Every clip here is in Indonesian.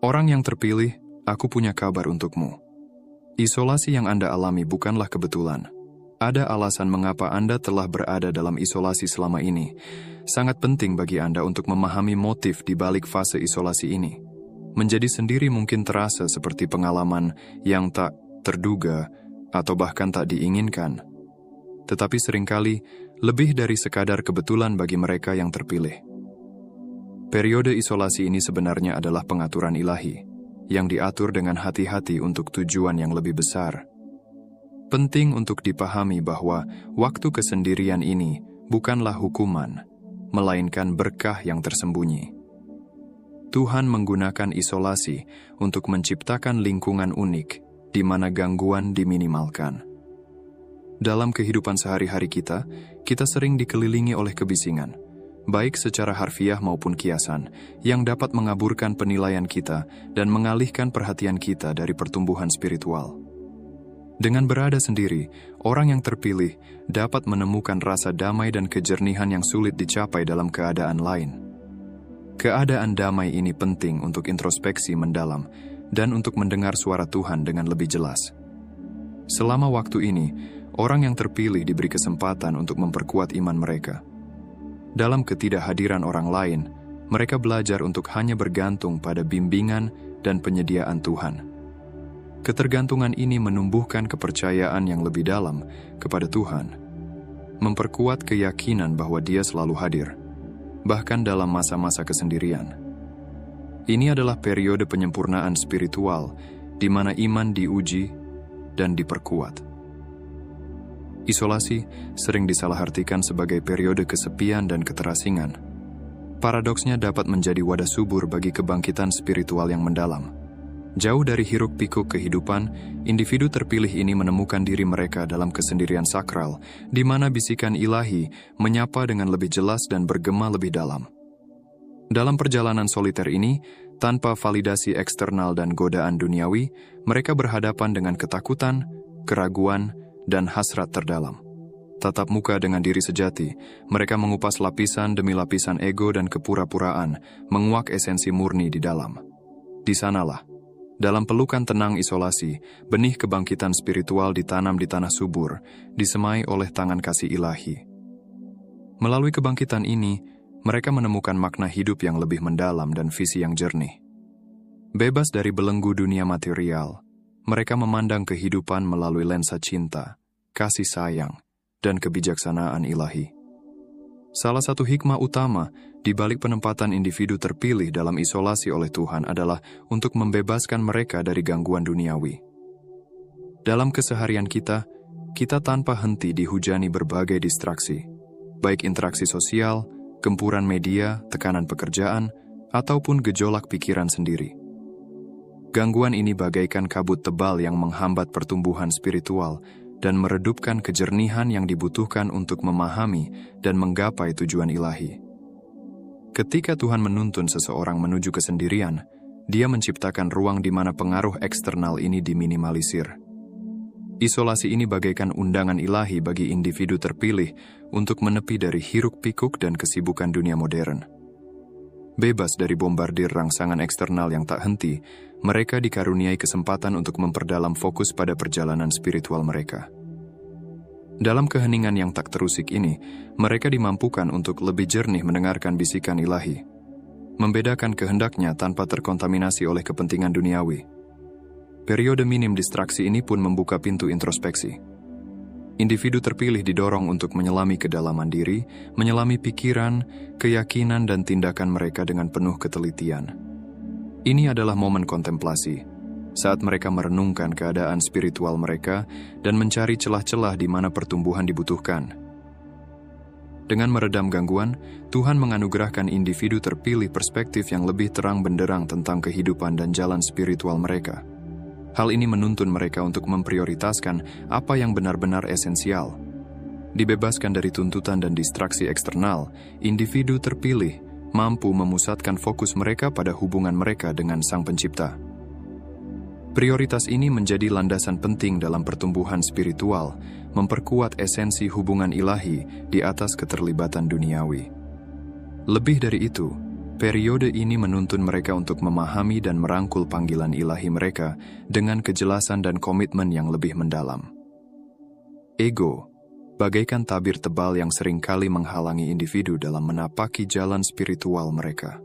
Orang yang terpilih, aku punya kabar untukmu. Isolasi yang Anda alami bukanlah kebetulan. Ada alasan mengapa Anda telah berada dalam isolasi selama ini. Sangat penting bagi Anda untuk memahami motif di balik fase isolasi ini. Menjadi sendiri mungkin terasa seperti pengalaman yang tak terduga atau bahkan tak diinginkan. Tetapi seringkali lebih dari sekadar kebetulan bagi mereka yang terpilih. Periode isolasi ini sebenarnya adalah pengaturan ilahi, yang diatur dengan hati-hati untuk tujuan yang lebih besar. Penting untuk dipahami bahwa waktu kesendirian ini bukanlah hukuman, melainkan berkah yang tersembunyi. Tuhan menggunakan isolasi untuk menciptakan lingkungan unik di mana gangguan diminimalkan. Dalam kehidupan sehari-hari kita sering dikelilingi oleh kebisingan, baik secara harfiah maupun kiasan, yang dapat mengaburkan penilaian kita dan mengalihkan perhatian kita dari pertumbuhan spiritual. Dengan berada sendiri, orang yang terpilih dapat menemukan rasa damai dan kejernihan yang sulit dicapai dalam keadaan lain. Keadaan damai ini penting untuk introspeksi mendalam dan untuk mendengar suara Tuhan dengan lebih jelas. Selama waktu ini, orang yang terpilih diberi kesempatan untuk memperkuat iman mereka. Dalam ketidakhadiran orang lain, mereka belajar untuk hanya bergantung pada bimbingan dan penyediaan Tuhan. Ketergantungan ini menumbuhkan kepercayaan yang lebih dalam kepada Tuhan, memperkuat keyakinan bahwa Dia selalu hadir, bahkan dalam masa-masa kesendirian. Ini adalah periode penyempurnaan spiritual, di mana iman diuji dan diperkuat. Isolasi sering disalahartikan sebagai periode kesepian dan keterasingan. Paradoksnya dapat menjadi wadah subur bagi kebangkitan spiritual yang mendalam. Jauh dari hiruk-pikuk kehidupan, individu terpilih ini menemukan diri mereka dalam kesendirian sakral, di mana bisikan ilahi menyapa dengan lebih jelas dan bergema lebih dalam. Dalam perjalanan soliter ini, tanpa validasi eksternal dan godaan duniawi, mereka berhadapan dengan ketakutan, keraguan, dan hasrat terdalam. Tatap muka dengan diri sejati, mereka mengupas lapisan demi lapisan ego dan kepura-puraan, menguak esensi murni di dalam. Di sanalah, dalam pelukan tenang isolasi, benih kebangkitan spiritual ditanam di tanah subur, disemai oleh tangan kasih ilahi. Melalui kebangkitan ini, mereka menemukan makna hidup yang lebih mendalam dan visi yang jernih. Bebas dari belenggu dunia material, mereka memandang kehidupan melalui lensa cinta, kasih sayang, dan kebijaksanaan ilahi. Salah satu hikmah utama di balik penempatan individu terpilih dalam isolasi oleh Tuhan adalah untuk membebaskan mereka dari gangguan duniawi. Dalam keseharian kita tanpa henti dihujani berbagai distraksi, baik interaksi sosial, gempuran media, tekanan pekerjaan, ataupun gejolak pikiran sendiri. Gangguan ini bagaikan kabut tebal yang menghambat pertumbuhan spiritual dan meredupkan kejernihan yang dibutuhkan untuk memahami dan menggapai tujuan ilahi. Ketika Tuhan menuntun seseorang menuju kesendirian, Dia menciptakan ruang di mana pengaruh eksternal ini diminimalisir. Isolasi ini bagaikan undangan ilahi bagi individu terpilih untuk menepi dari hiruk-pikuk dan kesibukan dunia modern. Bebas dari bombardir rangsangan eksternal yang tak henti, mereka dikaruniai kesempatan untuk memperdalam fokus pada perjalanan spiritual mereka. Dalam keheningan yang tak terusik ini, mereka dimampukan untuk lebih jernih mendengarkan bisikan ilahi, membedakan kehendaknya tanpa terkontaminasi oleh kepentingan duniawi. Periode minim distraksi ini pun membuka pintu introspeksi. Individu terpilih didorong untuk menyelami kedalaman diri, menyelami pikiran, keyakinan, dan tindakan mereka dengan penuh ketelitian. Ini adalah momen kontemplasi, saat mereka merenungkan keadaan spiritual mereka dan mencari celah-celah di mana pertumbuhan dibutuhkan. Dengan meredam gangguan, Tuhan menganugerahkan individu terpilih perspektif yang lebih terang benderang tentang kehidupan dan jalan spiritual mereka. Hal ini menuntun mereka untuk memprioritaskan apa yang benar-benar esensial. Dibebaskan dari tuntutan dan distraksi eksternal, individu terpilih mampu memusatkan fokus mereka pada hubungan mereka dengan Sang Pencipta. Prioritas ini menjadi landasan penting dalam pertumbuhan spiritual, memperkuat esensi hubungan ilahi di atas keterlibatan duniawi. Lebih dari itu, periode ini menuntun mereka untuk memahami dan merangkul panggilan ilahi mereka dengan kejelasan dan komitmen yang lebih mendalam. Ego, bagaikan tabir tebal yang seringkali menghalangi individu dalam menapaki jalan spiritual mereka.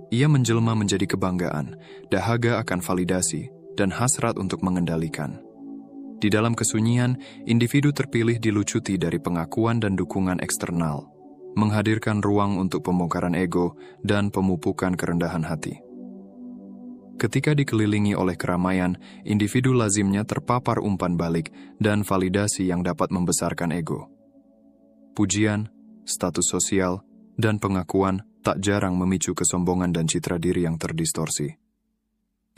Ia menjelma menjadi kebanggaan, dahaga akan validasi, dan hasrat untuk mengendalikan. Di dalam kesunyian, individu terpilih dilucuti dari pengakuan dan dukungan eksternal, menghadirkan ruang untuk pembongkaran ego dan pemupukan kerendahan hati. Ketika dikelilingi oleh keramaian, individu lazimnya terpapar umpan balik dan validasi yang dapat membesarkan ego. Pujian, status sosial, dan pengakuan tak jarang memicu kesombongan dan citra diri yang terdistorsi.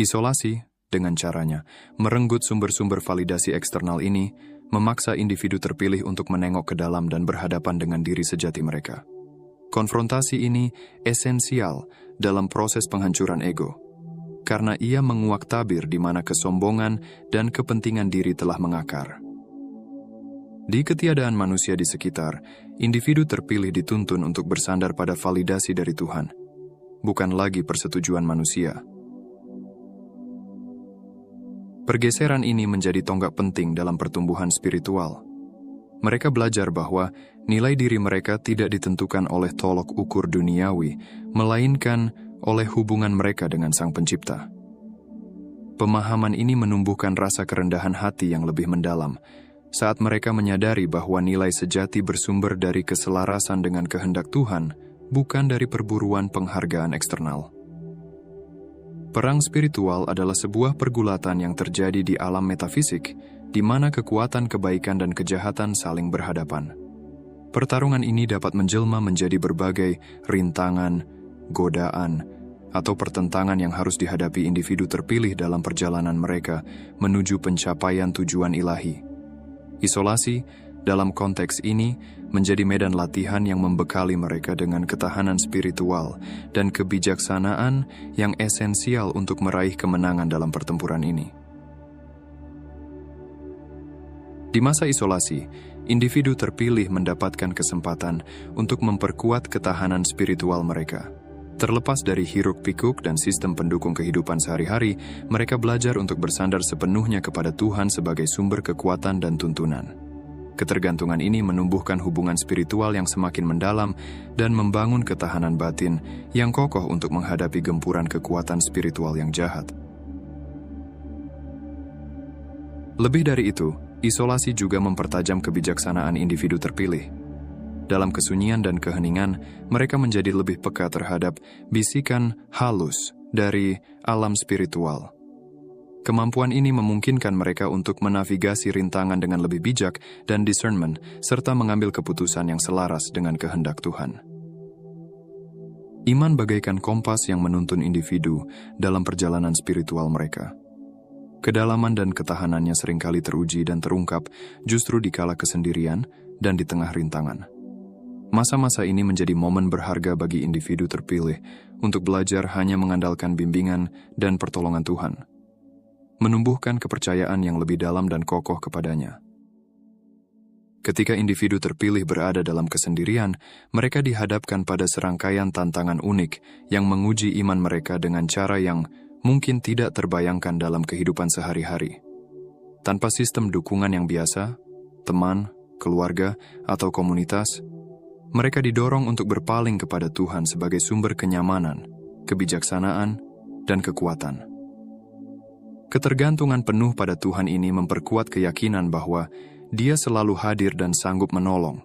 Isolasi, dengan caranya, merenggut sumber-sumber validasi eksternal ini, memaksa individu terpilih untuk menengok ke dalam dan berhadapan dengan diri sejati mereka. Konfrontasi ini esensial dalam proses penghancuran ego, karena ia menguak tabir di mana kesombongan dan kepentingan diri telah mengakar. Di ketiadaan manusia di sekitar, individu terpilih dituntun untuk bersandar pada validasi dari Tuhan, bukan lagi persetujuan manusia. Pergeseran ini menjadi tonggak penting dalam pertumbuhan spiritual. Mereka belajar bahwa nilai diri mereka tidak ditentukan oleh tolok ukur duniawi, melainkan oleh hubungan mereka dengan Sang Pencipta. Pemahaman ini menumbuhkan rasa kerendahan hati yang lebih mendalam, saat mereka menyadari bahwa nilai sejati bersumber dari keselarasan dengan kehendak Tuhan, bukan dari perburuan penghargaan eksternal. Perang spiritual adalah sebuah pergulatan yang terjadi di alam metafisik, di mana kekuatan kebaikan dan kejahatan saling berhadapan. Pertarungan ini dapat menjelma menjadi berbagai rintangan, godaan, atau pertentangan yang harus dihadapi individu terpilih dalam perjalanan mereka menuju pencapaian tujuan ilahi. Isolasi, dalam konteks ini, menjadi medan latihan yang membekali mereka dengan ketahanan spiritual dan kebijaksanaan yang esensial untuk meraih kemenangan dalam pertempuran ini. Di masa isolasi, individu terpilih mendapatkan kesempatan untuk memperkuat ketahanan spiritual mereka. Terlepas dari hiruk-pikuk dan sistem pendukung kehidupan sehari-hari, mereka belajar untuk bersandar sepenuhnya kepada Tuhan sebagai sumber kekuatan dan tuntunan. Ketergantungan ini menumbuhkan hubungan spiritual yang semakin mendalam dan membangun ketahanan batin yang kokoh untuk menghadapi gempuran kekuatan spiritual yang jahat. Lebih dari itu, isolasi juga mempertajam kebijaksanaan individu terpilih. Dalam kesunyian dan keheningan, mereka menjadi lebih peka terhadap bisikan halus dari alam spiritual. Kemampuan ini memungkinkan mereka untuk menavigasi rintangan dengan lebih bijak dan discernment, serta mengambil keputusan yang selaras dengan kehendak Tuhan. Iman bagaikan kompas yang menuntun individu dalam perjalanan spiritual mereka. Kedalaman dan ketahanannya seringkali teruji dan terungkap justru di kala kesendirian dan di tengah rintangan. Masa-masa ini menjadi momen berharga bagi individu terpilih untuk belajar hanya mengandalkan bimbingan dan pertolongan Tuhan, menumbuhkan kepercayaan yang lebih dalam dan kokoh kepadanya. Ketika individu terpilih berada dalam kesendirian, mereka dihadapkan pada serangkaian tantangan unik yang menguji iman mereka dengan cara yang mungkin tidak terbayangkan dalam kehidupan sehari-hari. Tanpa sistem dukungan yang biasa, teman, keluarga, atau komunitas, mereka didorong untuk berpaling kepada Tuhan sebagai sumber kenyamanan, kebijaksanaan, dan kekuatan. Ketergantungan penuh pada Tuhan ini memperkuat keyakinan bahwa Dia selalu hadir dan sanggup menolong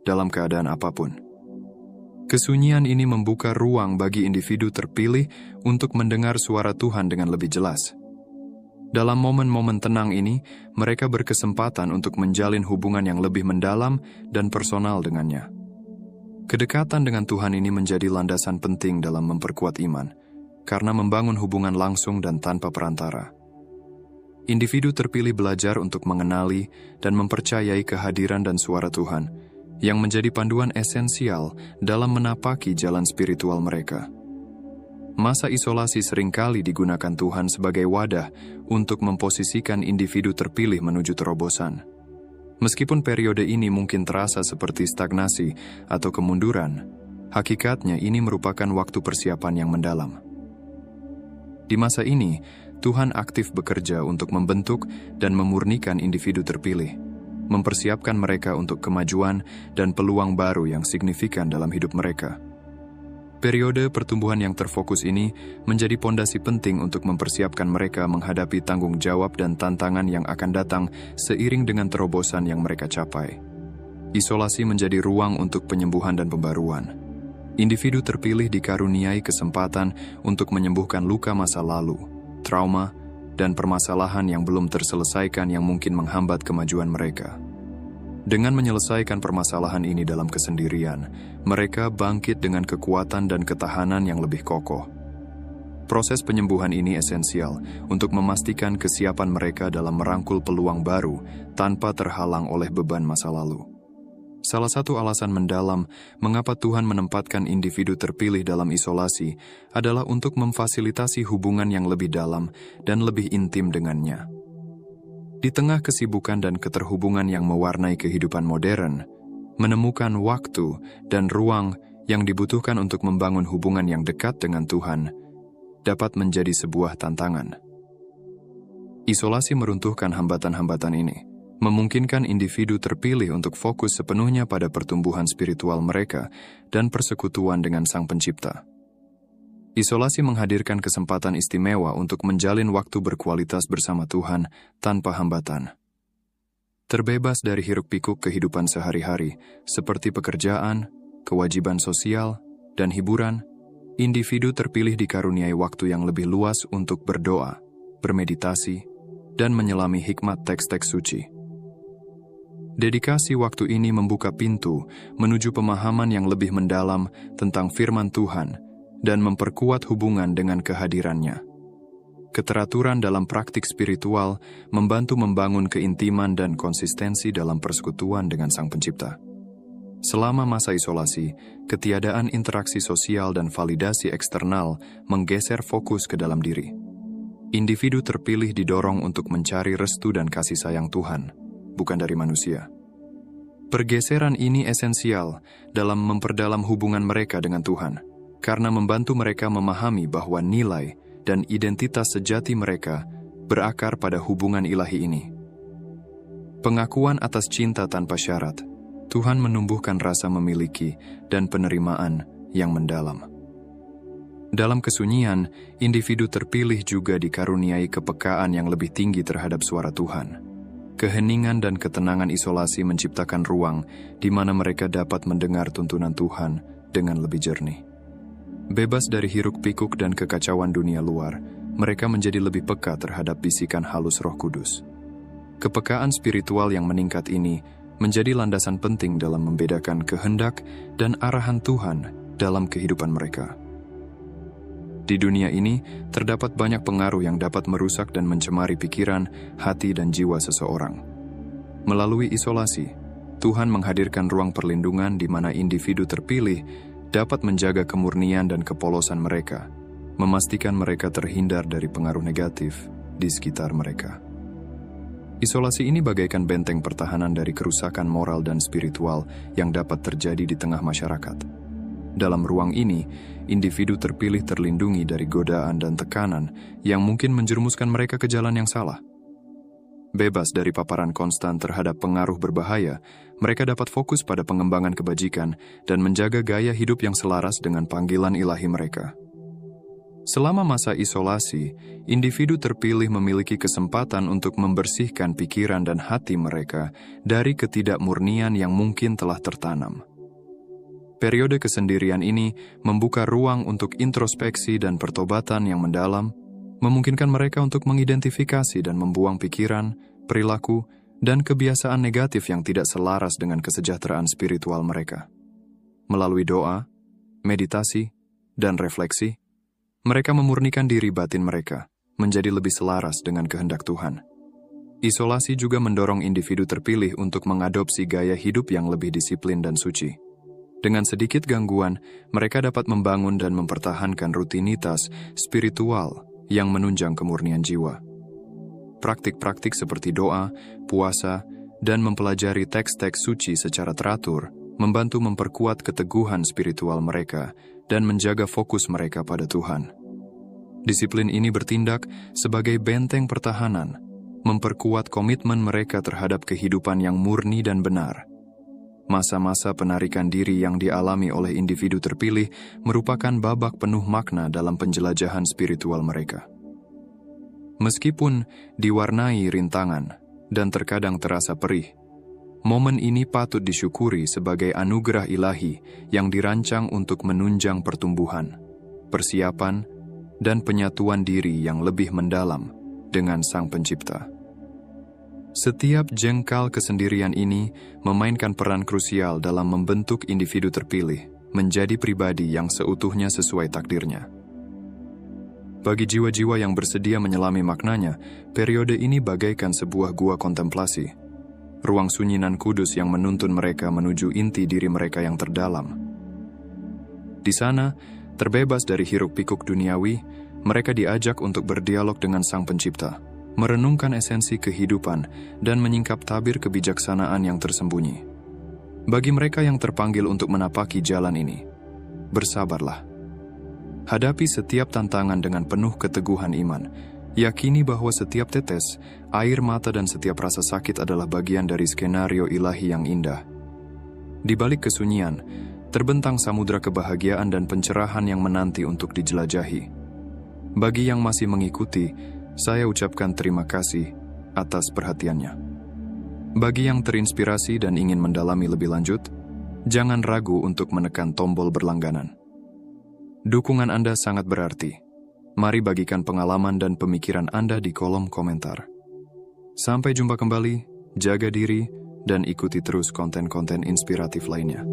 dalam keadaan apapun. Kesunyian ini membuka ruang bagi individu terpilih untuk mendengar suara Tuhan dengan lebih jelas. Dalam momen-momen tenang ini, mereka berkesempatan untuk menjalin hubungan yang lebih mendalam dan personal dengannya. Kedekatan dengan Tuhan ini menjadi landasan penting dalam memperkuat iman, karena membangun hubungan langsung dan tanpa perantara. Individu terpilih belajar untuk mengenali dan mempercayai kehadiran dan suara Tuhan, yang menjadi panduan esensial dalam menapaki jalan spiritual mereka. Masa isolasi seringkali digunakan Tuhan sebagai wadah untuk memposisikan individu terpilih menuju terobosan. Meskipun periode ini mungkin terasa seperti stagnasi atau kemunduran, Hakikatnya ini merupakan waktu persiapan yang mendalam. Di masa ini, Tuhan aktif bekerja untuk membentuk dan memurnikan individu terpilih, mempersiapkan mereka untuk kemajuan dan peluang baru yang signifikan dalam hidup mereka. Periode pertumbuhan yang terfokus ini menjadi pondasi penting untuk mempersiapkan mereka menghadapi tanggung jawab dan tantangan yang akan datang seiring dengan terobosan yang mereka capai. Isolasi menjadi ruang untuk penyembuhan dan pembaruan. Individu terpilih dikaruniai kesempatan untuk menyembuhkan luka masa lalu, trauma, dan permasalahan yang belum terselesaikan yang mungkin menghambat kemajuan mereka. Dengan menyelesaikan permasalahan ini dalam kesendirian, mereka bangkit dengan kekuatan dan ketahanan yang lebih kokoh. Proses penyembuhan ini esensial untuk memastikan kesiapan mereka dalam merangkul peluang baru tanpa terhalang oleh beban masa lalu. Salah satu alasan mendalam mengapa Tuhan menempatkan individu terpilih dalam isolasi adalah untuk memfasilitasi hubungan yang lebih dalam dan lebih intim dengannya. Di tengah kesibukan dan keterhubungan yang mewarnai kehidupan modern, menemukan waktu dan ruang yang dibutuhkan untuk membangun hubungan yang dekat dengan Tuhan dapat menjadi sebuah tantangan. Isolasi meruntuhkan hambatan-hambatan ini, memungkinkan individu terpilih untuk fokus sepenuhnya pada pertumbuhan spiritual mereka dan persekutuan dengan Sang Pencipta. Isolasi menghadirkan kesempatan istimewa untuk menjalin waktu berkualitas bersama Tuhan tanpa hambatan. Terbebas dari hiruk-pikuk kehidupan sehari-hari, seperti pekerjaan, kewajiban sosial, dan hiburan, individu terpilih dikaruniai waktu yang lebih luas untuk berdoa, bermeditasi, dan menyelami hikmat teks-teks suci. Dedikasi waktu ini membuka pintu menuju pemahaman yang lebih mendalam tentang firman Tuhan dan memperkuat hubungan dengan kehadirannya. Keteraturan dalam praktik spiritual membantu membangun keintiman dan konsistensi dalam persekutuan dengan Sang Pencipta. Selama masa isolasi, ketiadaan interaksi sosial dan validasi eksternal menggeser fokus ke dalam diri. Individu terpilih didorong untuk mencari restu dan kasih sayang Tuhan, bukan dari manusia. Pergeseran ini esensial dalam memperdalam hubungan mereka dengan Tuhan, karena membantu mereka memahami bahwa nilai dan identitas sejati mereka berakar pada hubungan ilahi ini. Pengakuan atas cinta tanpa syarat, Tuhan menumbuhkan rasa memiliki dan penerimaan yang mendalam. Dalam kesunyian, individu terpilih juga dikaruniai kepekaan yang lebih tinggi terhadap suara Tuhan. Keheningan dan ketenangan isolasi menciptakan ruang di mana mereka dapat mendengar tuntunan Tuhan dengan lebih jernih. Bebas dari hiruk-pikuk dan kekacauan dunia luar, mereka menjadi lebih peka terhadap bisikan halus Roh Kudus. Kepekaan spiritual yang meningkat ini menjadi landasan penting dalam membedakan kehendak dan arahan Tuhan dalam kehidupan mereka. Di dunia ini, terdapat banyak pengaruh yang dapat merusak dan mencemari pikiran, hati, dan jiwa seseorang. Melalui isolasi, Tuhan menghadirkan ruang perlindungan di mana individu terpilih dapat menjaga kemurnian dan kepolosan mereka, memastikan mereka terhindar dari pengaruh negatif di sekitar mereka. Isolasi ini bagaikan benteng pertahanan dari kerusakan moral dan spiritual yang dapat terjadi di tengah masyarakat. Dalam ruang ini, individu terpilih terlindungi dari godaan dan tekanan yang mungkin menjerumuskan mereka ke jalan yang salah. Bebas dari paparan konstan terhadap pengaruh berbahaya, mereka dapat fokus pada pengembangan kebajikan dan menjaga gaya hidup yang selaras dengan panggilan ilahi mereka. Selama masa isolasi, individu terpilih memiliki kesempatan untuk membersihkan pikiran dan hati mereka dari ketidakmurnian yang mungkin telah tertanam. Periode kesendirian ini membuka ruang untuk introspeksi dan pertobatan yang mendalam, memungkinkan mereka untuk mengidentifikasi dan membuang pikiran, perilaku, dan kebiasaan negatif yang tidak selaras dengan kesejahteraan spiritual mereka. Melalui doa, meditasi, dan refleksi, mereka memurnikan diri batin mereka menjadi lebih selaras dengan kehendak Tuhan. Isolasi juga mendorong individu terpilih untuk mengadopsi gaya hidup yang lebih disiplin dan suci. Dengan sedikit gangguan, mereka dapat membangun dan mempertahankan rutinitas spiritual yang menunjang kemurnian jiwa. Praktik-praktik seperti doa, puasa, dan mempelajari teks-teks suci secara teratur membantu memperkuat keteguhan spiritual mereka dan menjaga fokus mereka pada Tuhan. Disiplin ini bertindak sebagai benteng pertahanan, memperkuat komitmen mereka terhadap kehidupan yang murni dan benar. Masa-masa penarikan diri yang dialami oleh individu terpilih merupakan babak penuh makna dalam penjelajahan spiritual mereka. Meskipun diwarnai rintangan dan terkadang terasa perih, momen ini patut disyukuri sebagai anugerah ilahi yang dirancang untuk menunjang pertumbuhan, persiapan, dan penyatuan diri yang lebih mendalam dengan Sang Pencipta. Setiap jengkal kesendirian ini memainkan peran krusial dalam membentuk individu terpilih menjadi pribadi yang seutuhnya sesuai takdirnya. Bagi jiwa-jiwa yang bersedia menyelami maknanya, periode ini bagaikan sebuah gua kontemplasi, ruang sunyi nan kudus yang menuntun mereka menuju inti diri mereka yang terdalam. Di sana, terbebas dari hiruk-pikuk duniawi, mereka diajak untuk berdialog dengan Sang Pencipta, merenungkan esensi kehidupan, dan menyingkap tabir kebijaksanaan yang tersembunyi. Bagi mereka yang terpanggil untuk menapaki jalan ini, bersabarlah. Hadapi setiap tantangan dengan penuh keteguhan iman. Yakini bahwa setiap tetes, air mata dan setiap rasa sakit adalah bagian dari skenario ilahi yang indah. Di balik kesunyian, terbentang samudra kebahagiaan dan pencerahan yang menanti untuk dijelajahi. Bagi yang masih mengikuti, saya ucapkan terima kasih atas perhatiannya. Bagi yang terinspirasi dan ingin mendalami lebih lanjut, jangan ragu untuk menekan tombol berlangganan. Dukungan Anda sangat berarti. Mari bagikan pengalaman dan pemikiran Anda di kolom komentar. Sampai jumpa kembali, jaga diri, dan ikuti terus konten-konten inspiratif lainnya.